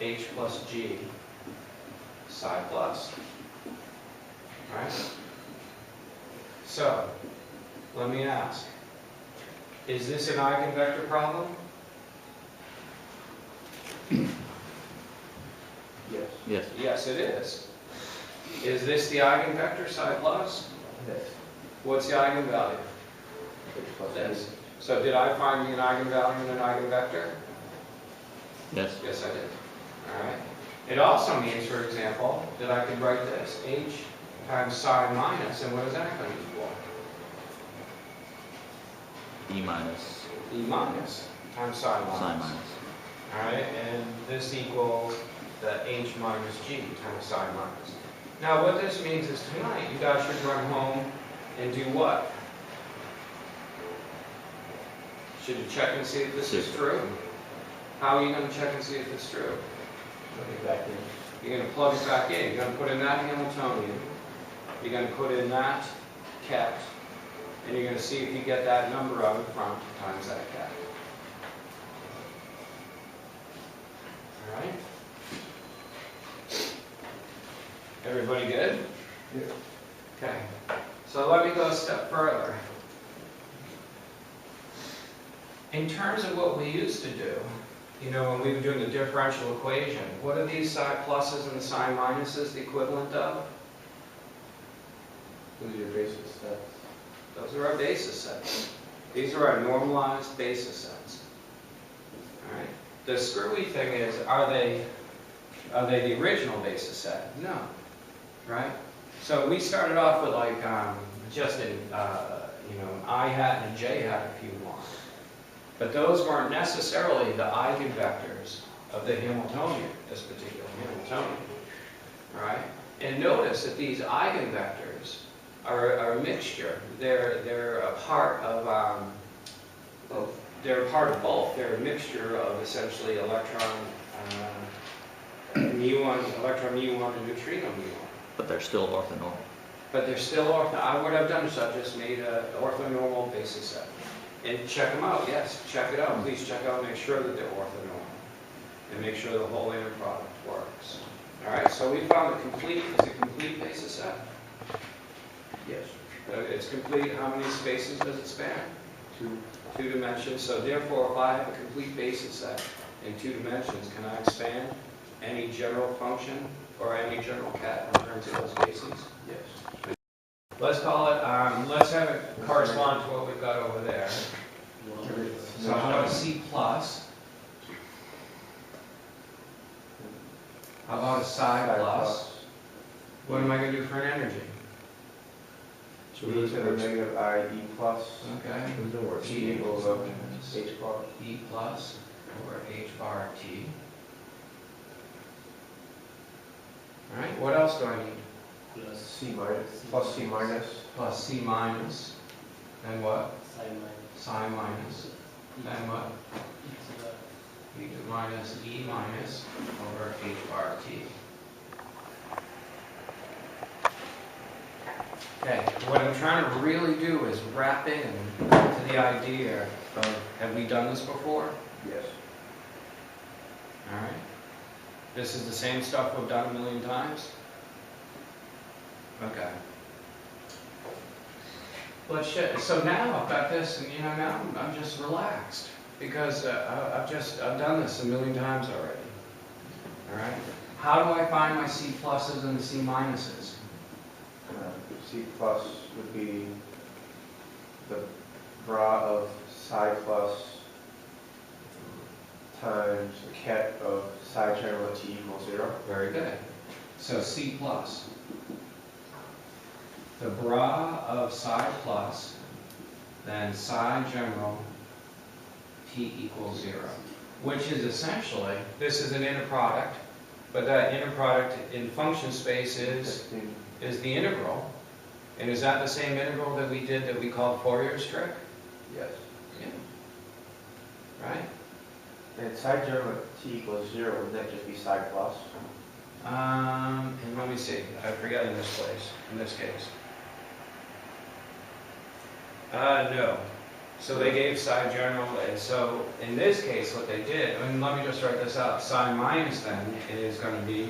h plus g psi plus. Right? So, let me ask, is this an eigenvector problem? Yes. Yes. Yes, it is. Is this the eigenvector psi plus? Yes. What's the eigenvalue? H plus This. So did I find me an eigenvalue and an eigenvector? Yes. Yes, I did. All right. It also means, for example, that I could write this, h times psi minus, and what is that going to equal? E minus E minus times psi minus. psi minus. All right, and this equals the h minus g times psi minus. Now, what this means is tonight, you guys should run home and do what? Should you check and see if this is true? How are you going to check and see if it's true? Put it back in. You're going to plug it back in. You're going to put in that Hamiltonian. You're going to put in that ket. And you're going to see if you get that number out in front times that ket. All right? Everybody good? Yeah. Okay. So let me go a step further. In terms of what we used to do, you know, when we were doing the differential equation, what are these psi pluses and the psi minuses the equivalent of? Those are your basis sets. Those are our basis sets. These are our normalized basis sets. All right. The screwy thing is, are they the original basis set? No. Right? So we started off with like just an I hat and a j hat if you want. But those weren't necessarily the eigenvectors of the Hamiltonian, this particular Hamiltonian. All right? And notice that these eigenvectors are a mixture. They're a part of they're a part of both. They're a mixture of essentially electron mu1 and neutrino mu1. But they're still orthonormal. But they're still ortho. What I've done is I've just made an orthonormal basis set. And check them out, yes, check it out. Please check out, make sure that they're orthonormal. And make sure the whole inner product works. All right, so we found a complete basis set. Yes. It's complete. How many spaces does it span? 2. 2 dimensions. So therefore, if I have a complete basis set in 2 dimensions, can I expand any general function or any general ket in terms of those bases? Yes. Let's call it, let's have it correspond to what we've got over there. So how about a C plus? How about a psi plus? What am I going to do for an energy? So we look at the negative I E plus. Okay. T equals H bar. E plus over H bar T. All right, what else do I need? C minus. Plus C minus. Plus C minus. Then what? Psi minus. Psi minus. Then what? E to the E to minus E minus over H bar T. Okay, what I'm trying to really do is wrap in to the idea of, have we done this before? Yes. All right. This is the same stuff we've done a million times? Okay. So now I've got this, and now I'm just relaxed because I've done this a million times already. All right. How do I find my C pluses and the C minuses? C plus would be the bra of psi plus times the ket of psi general at T equals 0. Very good. So C plus. The bra of psi plus, then psi general T equals 0, which is essentially, this is an inner product, but that inner product in function space is the integral. And is that the same integral that we did that we called Fourier's trick? Yes. Yeah. Right? And psi general at T equals 0, wouldn't that just be psi plus? And let me see. I forget in this case. No. So they gave psi general, and so in this case, what they did, and let me just write this out, psi minus then is going to be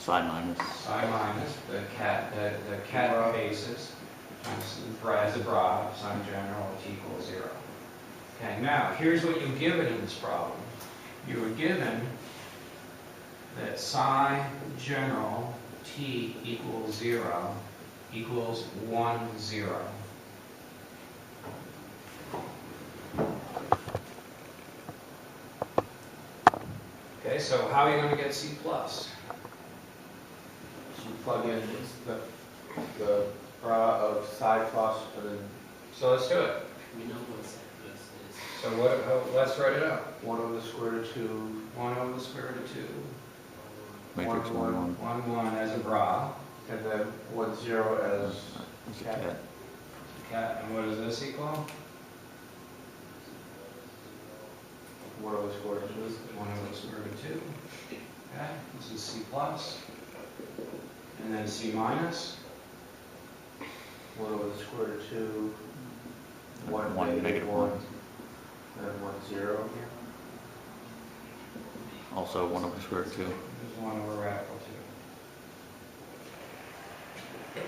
Psi minus. psi minus the cat basis times as a bra, psi general equals 0. Okay, now here's what you're given in this problem. You were given that psi general t equals 0 equals 1, 0. Okay, so how are you going to get C plus? So you plug in the bra of psi plus and then So let's do it. We know what this is. So let's write it out. 1 over the square root of 2, 1 over the square root of 2. Matrix 1, 1. 1, 1 as a bra. and then 1, 0 as It's a cat. cat. Cat, and what does this equal? 1 over the square root of 2. 1 over the square root of 2. Okay, this is C plus. And then C minus. 1 over the square root of 2, 1 1, negative negative 1, 1. and 1, 0. Also 1 over square root of 2. There's 1 over radical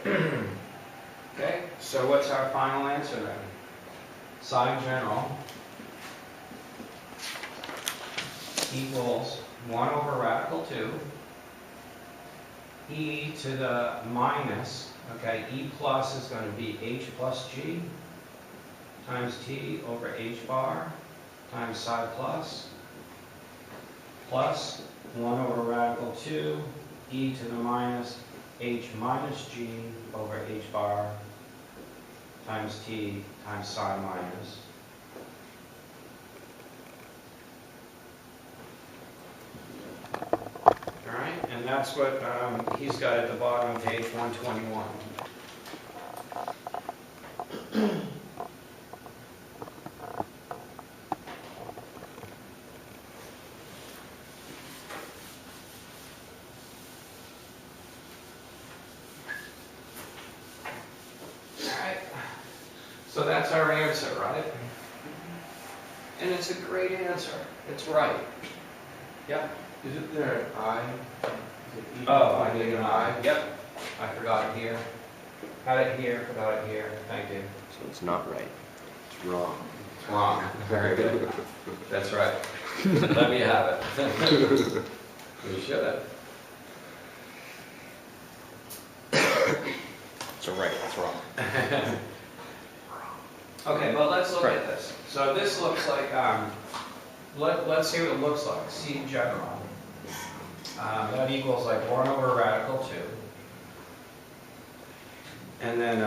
2. Okay, so what's our final answer then? Psi general equals 1 over radical 2 e to the minus, okay, e plus is going to be h plus g times t over h bar times psi plus 1 over radical 2 e to the minus h minus g over h bar times t times psi minus. All right, and that's what he's got at the bottom of page 121. So that's our answer, right? And it's a great answer. It's right. Yep. Isn't there an I? Is it E? Oh, I need an I. Yep. I forgot it here. Had it here, forgot it here. Thank you. So it's not right. It's wrong. It's wrong. Very good. That's right. Let me have it. You should have. So right, it's wrong. Okay, well, let's look at this. So this looks like, let's see what it looks like. C general. That equals like 1 over radical 2. And then,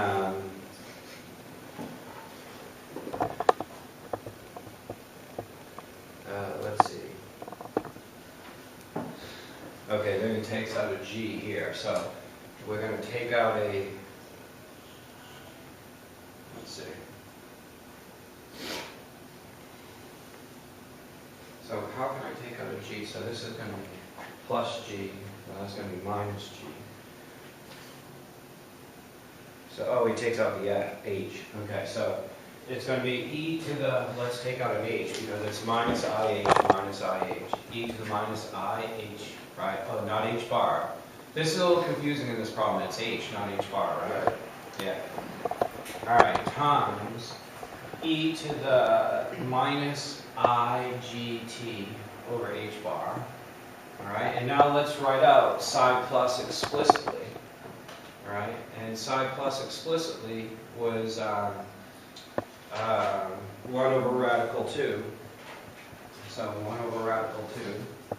let's see. Okay, then it takes out a G here. So we're going to take out a, let's see. So how can I take out a G? So this is going to be plus G, well, that's going to be minus G. So, oh, he takes out the H. Okay, so it's going to be e to the, let's take out an H because it's minus IH minus IH. E to the minus IH, right? Oh, not H bar. This is a little confusing in this problem. It's H, not H bar, right? Yeah. All right, times e to the minus IGT over H bar. All right, and now let's write out psi plus explicitly. All right, and psi plus explicitly was 1 over radical 2. So 1 over radical 2,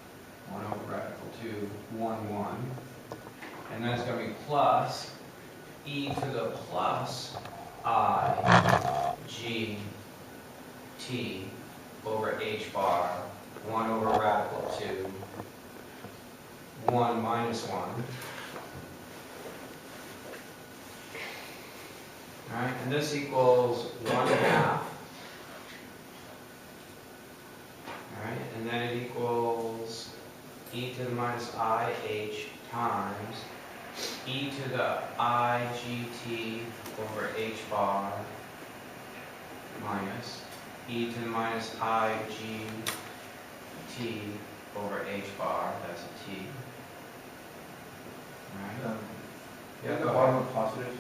1 over radical 2, 1, 1. And that's going to be plus e to the plus I G T over H bar, 1 over radical 2, 1 minus 1. All right, and this equals 1/2. All right, and then it equals e to the minus IH times e to the IGT over H bar, minus e to the minus I g t over h bar, that's a t. Right? Yeah, The go bottom ahead. of positive,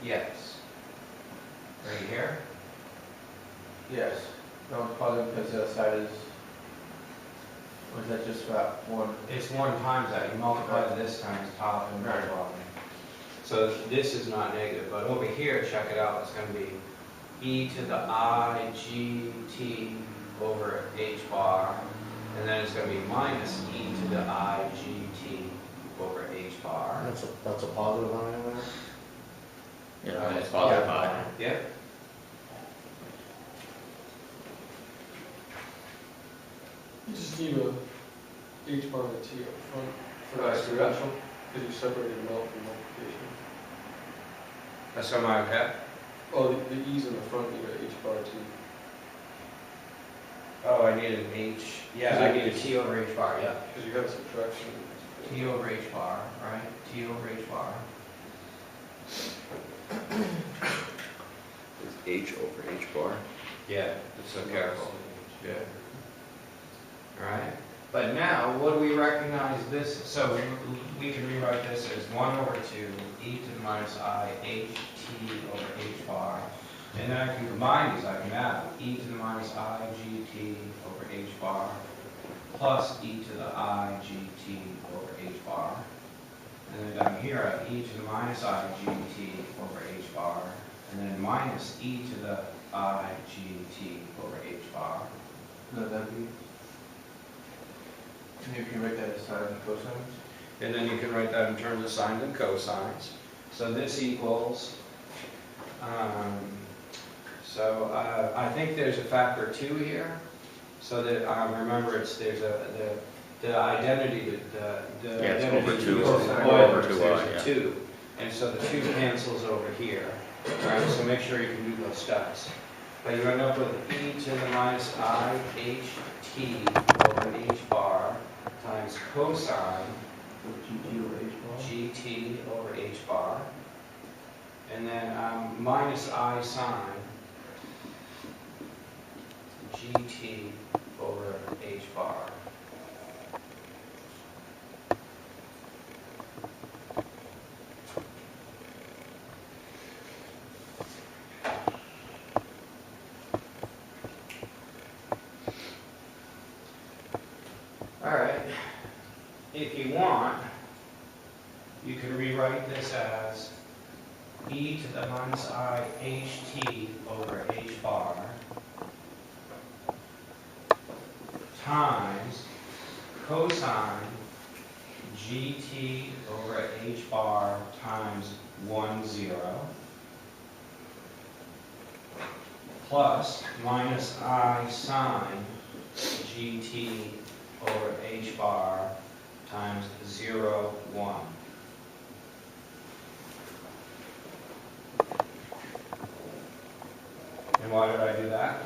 Yes. Right here? yes. That one's positive because the other side is, or is that just for that one? It's 1 times that, you multiply this times top and Right. bottom. So this is not negative, but over here, check it out, it's gonna be e to the I g t over h bar, and then it's gonna be minus e to the I g t over h bar. That's a positive on it there? Yeah, Right. that's positive Yeah. I. Yep. You just need a H bar and a T up front for Oh, I screwed up. exponential, because you separated them out from multiplication. That's what I okay? Oh, the E's in the front need a H bar T. Oh, I need an h, yeah, I need a t over h bar, yeah. Because you have a subtraction. T over h bar, right? T over h bar. Is H over H bar? Yeah, so careful. Yeah. Alright, but now, what do we recognize this, so we can rewrite this as 1 over 2 e to the minus I h t over h bar. And then I can combine these, I can add e to the minus I g t over h bar plus e to the I g t over h bar. And then down here I have e to the minus I g t over h bar, and then minus e to the I g t over h bar. No, that'd be. And you can write that as sines and cosines. And then you can write that in terms of sines and cosines. So this equals, I think there's a factor 2 here. So that, remember, there's the identity, the Yeah, it's identity over 2, equals over 2i, there's a yeah. 2. And so the 2 cancels over here. Right, so make sure you can do those steps. But you end up with e to the minus I h t over h bar times cosine GT over H bar. gt over h bar, and then minus I sine gt over h bar. All right, if you want, you can rewrite this as e to the minus I ht over h bar times cosine gt over h bar times 1, 0 plus minus I sine gt over h bar times 0, 1. And why did I do that?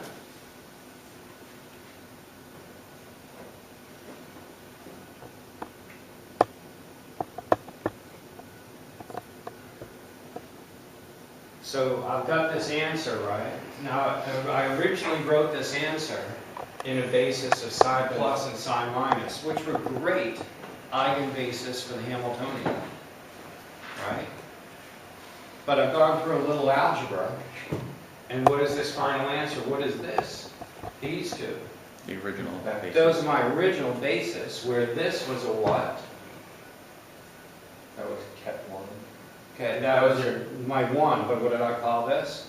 So I've got this answer, right? Now, I originally wrote this answer in a basis of psi plus and psi minus, which were great eigenbasis for the Hamiltonian, right? But I've gone through a little algebra, and what is this final answer? What is this? These two. The original basis. Those are my original basis, where this was a what? That was ket 1. Okay, that was my 1, but what did I call this?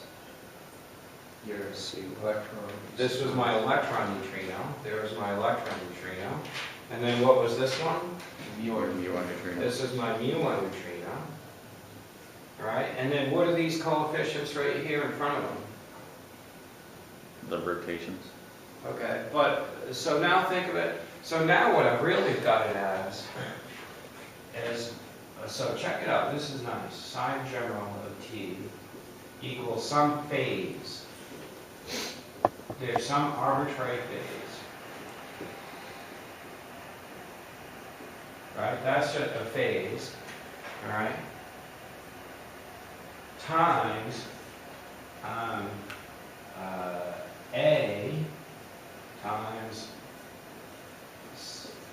Your electron. This was my electron neutrino. There was my electron neutrino. And then what was this one? Or mu1 neutrino. This is my mu1 neutrino. Right? And then what are these coefficients right here in front of them? The rotations. Okay, but, so now think of it. So now what I've really got it as is, so check it out. This is nice. Sine general of t equals some phase. There's some arbitrary phase. Right? That's just a phase. All right? Times A times